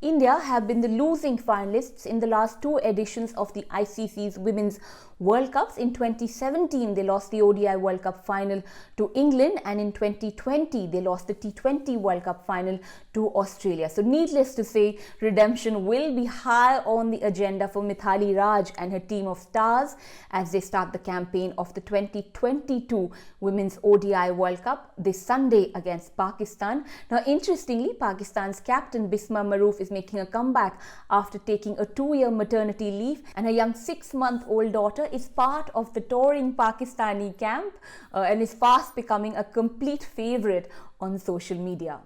India have been the losing finalists in the last two editions of the ICC's Women's World Cups. In 2017, they lost the ODI World Cup final to England, and in 2020, they lost the T20 World Cup final to Australia. So needless to say, redemption will be high on the agenda for Mithali Raj and her team of stars as they start the campaign of the 2022 Women's ODI World Cup this Sunday against Pakistan. Now, interestingly, Pakistan's captain Bismah Maroof is making a comeback after taking a 2-year maternity leave, and her young 6-month-old daughter is part of the touring Pakistani camp and is fast becoming a complete favorite on social media.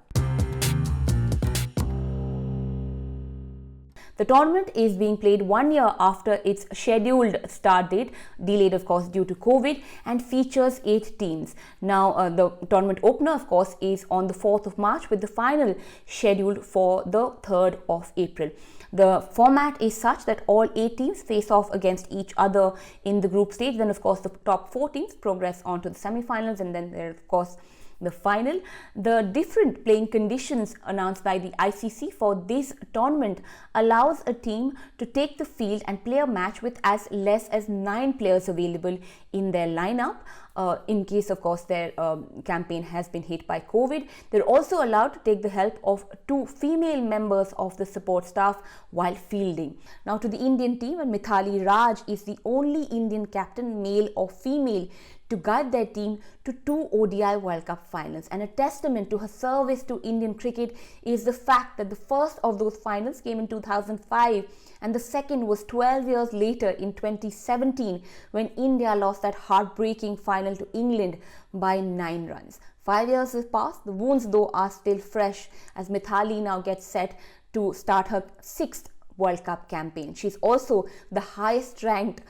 The tournament is being played 1 year after its scheduled start date, delayed of course due to COVID, and features 8 teams. Now the tournament opener of course is on the 4th of March with the final scheduled for the 3rd of April. The format is such that all 8 teams face off against each other in the group stage. Then of course the top 4 teams progress on to the semi-finals, and then there of course the final. The different playing conditions announced by the ICC for this tournament allows a team to take the field and play a match with as less as 9 players available in their lineup. In case of course their campaign has been hit by COVID. They're also allowed to take the help of 2 female members of the support staff while fielding. Now to the Indian team, and Mithali Raj is the only Indian captain, male or female, to guide their team to 2 ODI World Cup finals. And a testament to her service to Indian cricket is the fact that the first of those finals came in 2005 and the second was 12 years later in 2017 when India lost that heartbreaking final to England by 9 runs. 5 years have passed. The wounds though are still fresh as Mithali now gets set to start her 6th World Cup campaign. She's also the highest ranked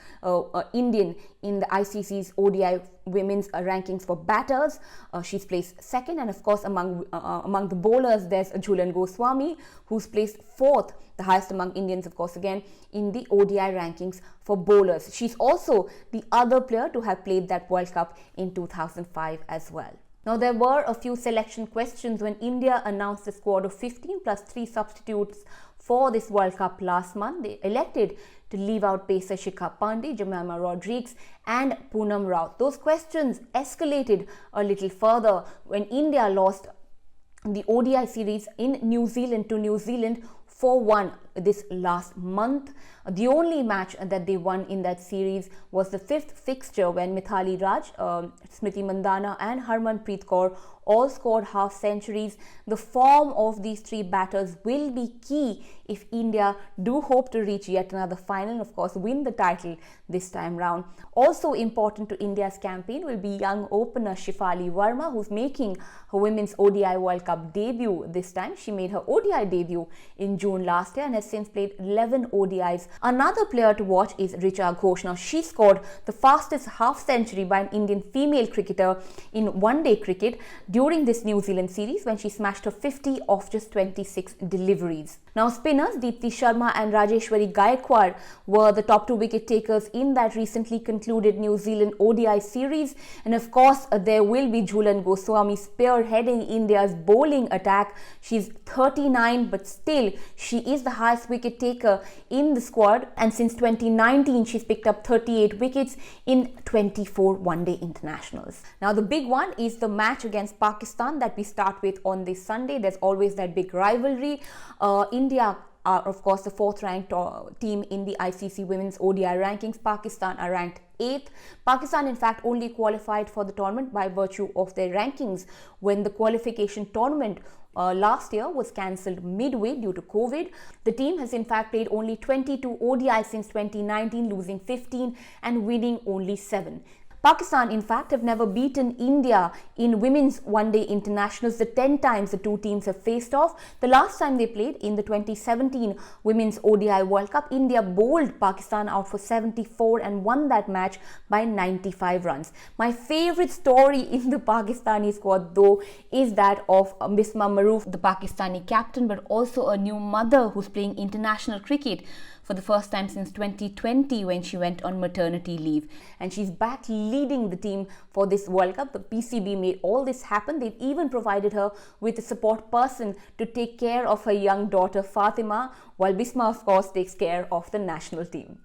Indian in the ICC's ODI women's rankings for batters. She's placed 2nd, and of course among the bowlers there's Jhulan Goswami, who's placed 4th, the highest among Indians of course again in the ODI rankings for bowlers. She's also the other player to have played that World Cup in 2005 as well. Now, there were a few selection questions when India announced a squad of 15 plus 3 substitutes for this World Cup last month. They elected to leave out pacer Shikha Pandey, Jemimah Rodrigues and Poonam Rao. Those questions escalated a little further when India lost the ODI series in New Zealand to New Zealand 4-1 this last month. The only match that they won in that series was the 5th fixture when Mithali Raj, Smriti Mandhana and Harmanpreet Kaur all scored half centuries. The form of these 3 batters will be key if India do hope to reach yet another final and of course win the title this time round. Also important to India's campaign will be young opener Shefali Verma, who's making her Women's ODI World Cup debut this time. She made her ODI debut in June last year and has since played 11 ODIs. Another player to watch is Richa Ghosh. Now she scored the fastest half century by an Indian female cricketer in one-day cricket during this New Zealand series when she smashed her 50 off just 26 deliveries. Now spinners Deepti Sharma and Rajeshwari Gaikwad were the top 2 wicket takers in that recently concluded New Zealand ODI series, and of course there will be Jhulan Goswami spearheading India's bowling attack. She's 39 but still she is the highest wicket taker in the squad, and since 2019 she's picked up 38 wickets in 24 one-day internationals. Now the big one is the match against Pakistan that we start with on this Sunday. There's always that big rivalry. India are of course the 4th ranked team in the ICC Women's ODI rankings. Pakistan are ranked 8th. Pakistan in fact only qualified for the tournament by virtue of their rankings when the qualification tournament last year was cancelled midway due to COVID. The team has in fact played only 22 ODIs since 2019, losing 15 and winning only 7. Pakistan, in fact, have never beaten India in women's one-day internationals the 10 times the 2 teams have faced off. The last time they played in the 2017 Women's ODI World Cup, India bowled Pakistan out for 74 and won that match by 95 runs. My favorite story in the Pakistani squad, though, is that of Bismah Maroof, the Pakistani captain, but also a new mother who's playing international cricket for the first time since 2020 when she went on maternity leave. And she's back leading the team for this World Cup. The PCB made all this happen. They've even provided her with a support person to take care of her young daughter Fatima, while Bismah, of course, takes care of the national team.